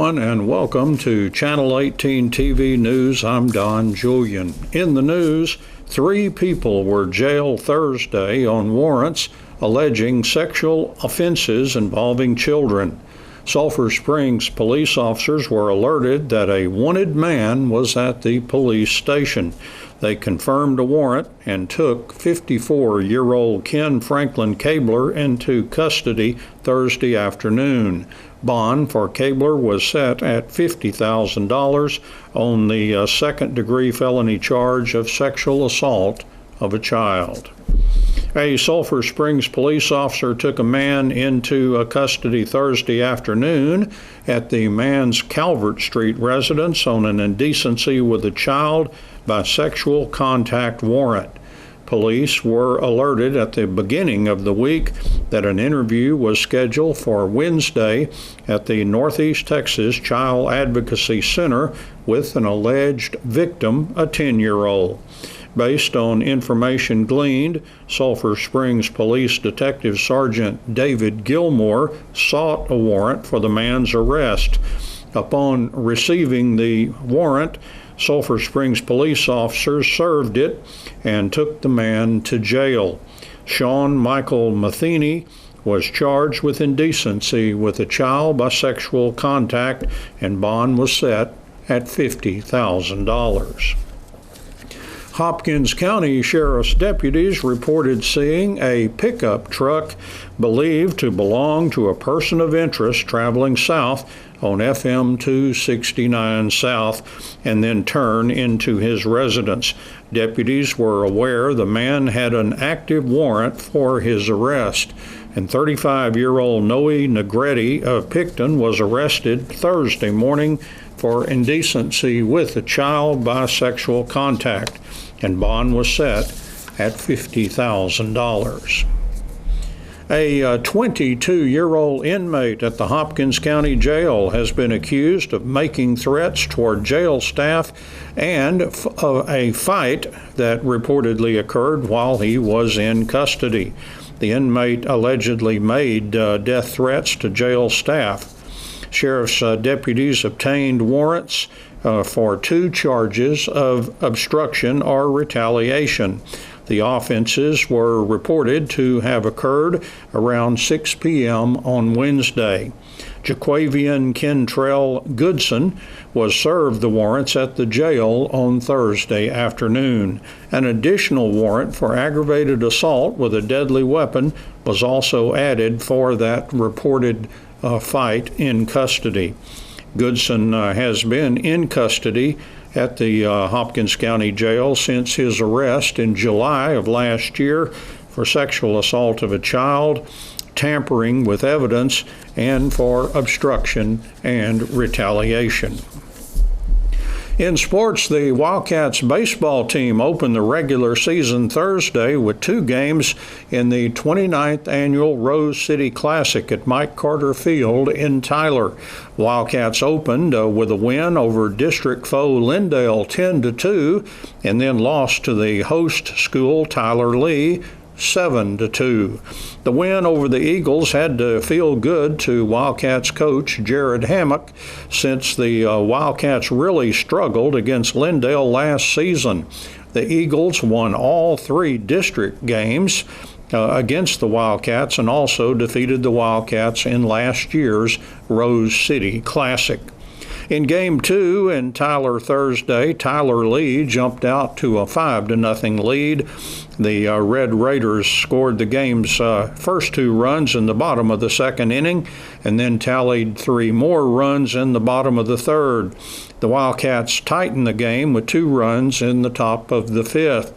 everyone, and welcome to Channel 18 TV News. I'm Don Julian. In the news, 3 people were jailed Thursday on warrants alleging sexual offenses involving children. Sulphur Springs police officers were alerted that a wanted man was at the police station. They confirmed a warrant and took 54-year-old Ken Franklin Cabler into custody Thursday afternoon. Bond for Cabler was set at $50,000 on the second-degree felony charge of sexual assault of a child. A Sulphur Springs police officer took a man into custody Thursday afternoon at the man's Calvert Street residence on an indecency with a child by sexual contact warrant. Police were alerted at the beginning of the week that an interview was scheduled for Wednesday at the Northeast Texas Child Advocacy Center with an alleged victim, a 10-year-old. Based on information gleaned, Sulphur Springs Police Detective Sergeant David Gilmore sought a warrant for the man's arrest. Upon receiving the warrant, Sulphur Springs police officers served it and took the man to jail. Sean Michael Matheny was charged with indecency with a child by sexual contact, and bond was set at $50,000. Hopkins County Sheriff's deputies reported seeing a pickup truck believed to belong to a person of interest traveling south on FM 269 South and then turn into his residence. Deputies were aware the man had an active warrant for his arrest, and 35-year-old Noe Negretti of Picton was arrested Thursday morning for indecency with a child by sexual contact, and bond was set at $50,000. A 22-year-old inmate at the Hopkins County Jail has been accused of making threats toward jail staff and of a fight that reportedly occurred while he was in custody. The inmate allegedly made death threats to jail staff. Sheriff's deputies obtained warrants for 2 charges of obstruction or retaliation. The offenses were reported to have occurred around 6 p.m. on Wednesday. Jaquavian Kentrell Goodson was served the warrants at the jail on Thursday afternoon. An additional warrant for aggravated assault with a deadly weapon was also added for that reported fight in custody. Goodson has been in custody at the Hopkins County Jail since his arrest in July of last year for sexual assault of a child, tampering with evidence, and for obstruction and retaliation. In sports, the Wildcats baseball team opened the regular season Thursday with 2 games in the 29th annual Rose City Classic at Mike Carter Field in Tyler. Wildcats opened with a win over district foe Lindale 10-2 and then lost to the host school Tyler Lee 7-2. The win over the Eagles had to feel good to Wildcats coach Jared Hammock, since the Wildcats really struggled against Lindale last season. The Eagles won all 3 district games against the Wildcats and also defeated the Wildcats in last year's Rose City Classic. In Game 2 in Tyler Thursday, Tyler Lee jumped out to a 5-0 lead. The Red Raiders scored the game's first 2 runs in the bottom of the second inning and then tallied 3 more runs in the bottom of the third. The Wildcats tightened the game with 2 runs in the top of the fifth.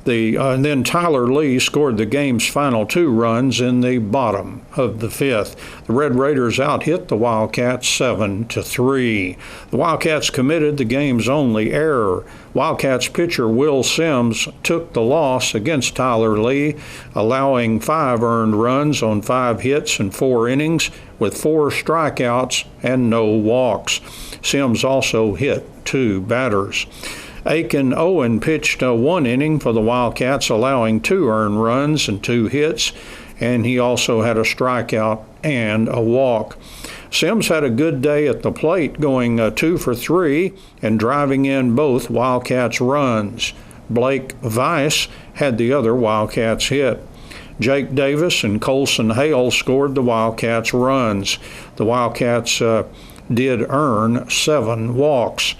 And then Tyler Lee scored the game's final 2 runs in the bottom of the fifth. The Red Raiders out-hit the Wildcats 7-3. The Wildcats committed the game's only error. Wildcats pitcher Will Sims took the loss against Tyler Lee, allowing 5 earned runs on 5 hits and 4 innings with 4 strikeouts and no walks. Sims also hit 2 batters. Aiken Owen pitched 1 inning for the Wildcats, allowing 2 earned runs and 2 hits, and he also had a strikeout and a walk. Sims had a good day at the plate, going 2 for 3 and driving in both Wildcats runs. Blake Weiss had the other Wildcats hit. Jake Davis and Colson Hale scored the Wildcats runs. The Wildcats did earn 7 walks.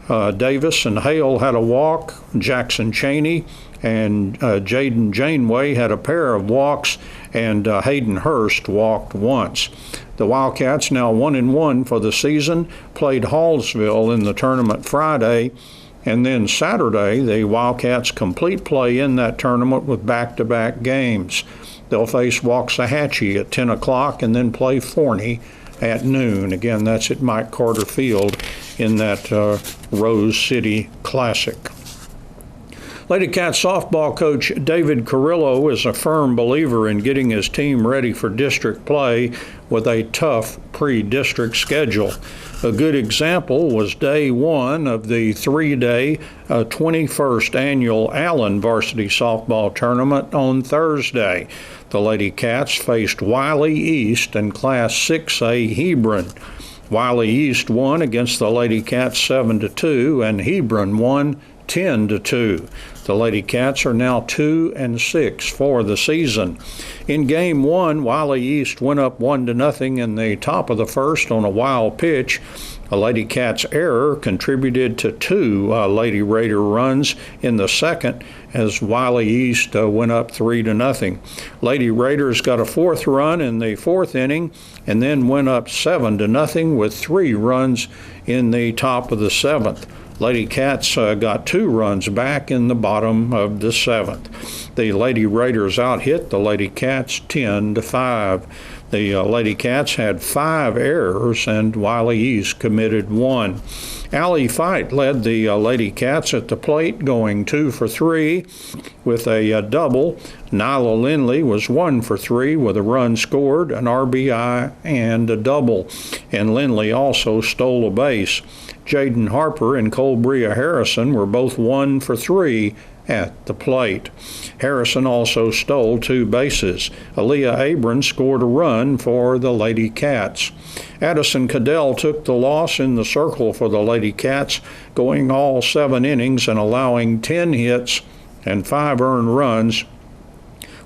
Davis and Hale had a walk. Jackson Chaney and Jaden Janeway had a pair of walks, and Hayden Hurst walked once. The Wildcats, now 1-1 for the season, played Hallsville in the tournament Friday, and then Saturday the Wildcats complete play in that tournament with back-to-back games. They'll face Waxahachie at 10 o'clock and then play Forney at noon. Again, that's at Mike Carter Field in that Rose City Classic. Lady Cats softball coach David Carrillo is a firm believer in getting his team ready for district play with a tough pre-district schedule. A good example was day 1 of the 3-day 21st annual Allen Varsity Softball Tournament on Thursday. The Lady Cats faced Wiley East and Class 6A Hebron. Wiley East won against the Lady Cats 7-2, and Hebron won 10-2. The Lady Cats are now 2-6 for the season. In Game 1, Wiley East went up 1-0 in the top of the first on a wild pitch. A Lady Cats error contributed to 2 Lady Raider runs in the second as Wiley East went up 3-0. Lady Raiders got a 4th run in the 4th inning and then went up 7-0 with 3 runs in the top of the 7th. Lady Cats got 2 runs back in the bottom of the 7th. The Lady Raiders out-hit the Lady Cats 10-5. The Lady Cats had 5 errors, and Wiley East committed 1. Allie Fight led the Lady Cats at the plate, going 2 for 3 with a double. Nyla Lindley was 1 for 3 with a run scored, an RBI, and a double. And Lindley also stole a base. Jaden Harper and Colbria Harrison were both 1 for 3 at the plate. Harrison also stole 2 bases. Aaliyah Abram scored a run for the Lady Cats. Addison Cadell took the loss in the circle for the Lady Cats, going all 7 innings and allowing 10 hits and 5 earned runs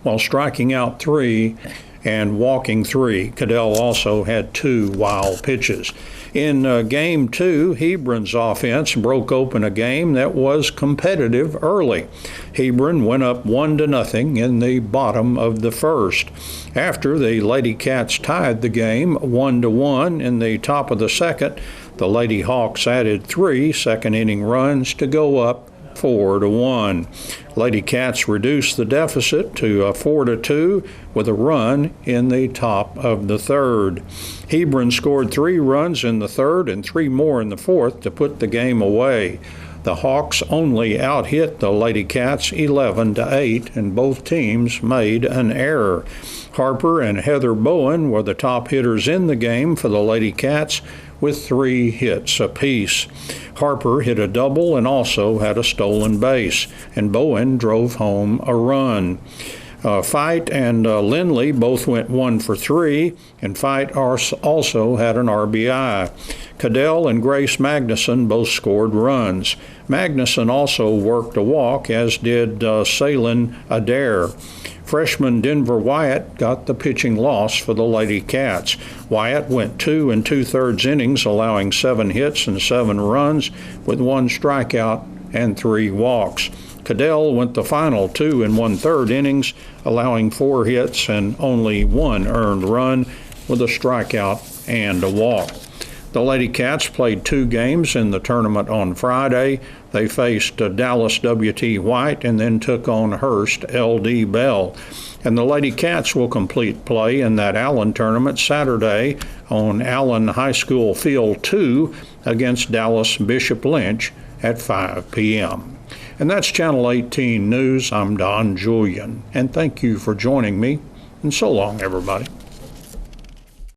while striking out 3 and walking 3. Cadell also had 2 wild pitches. In Game 2, Hebron's offense broke open a game that was competitive early. Hebron went up 1-0 in the bottom of the first. After the Lady Cats tied the game 1-1 in the top of the second, the Lady Hawks added 3 second-inning runs to go up 4-1. Lady Cats reduced the deficit to 4-2 with a run in the top of the third. Hebron scored 3 runs in the third and 3 more in the fourth to put the game away. The Hawks only out-hit the Lady Cats 11-8, and both teams made an error. Harper and Heather Bowen were the top hitters in the game for the Lady Cats with 3 hits apiece. Harper hit a double and also had a stolen base, and Bowen drove home a run. Fight and Lindley both went 1 for 3, and Fight also had an RBI. Cadell and Grace Magnuson both scored runs. Magnuson also worked a walk, as did Salen Adair. Freshman Denver Wyatt got the pitching loss for the Lady Cats. Wyatt went 2 2/3 innings, allowing 7 hits and 7 runs with 1 strikeout and 3 walks. Cadell went the final 2 1/3 innings, allowing 4 hits and only 1 earned run with a strikeout and a walk. The Lady Cats played 2 games in the tournament on Friday. They faced Dallas W.T. White and then took on Hearst L.D. Bell. And the Lady Cats will complete play in that Allen tournament Saturday on Allen High School Field 2 against Dallas Bishop Lynch at 5 p.m. And that's Channel 18 News. I'm Don Julian, and thank you for joining me, and so long, everybody.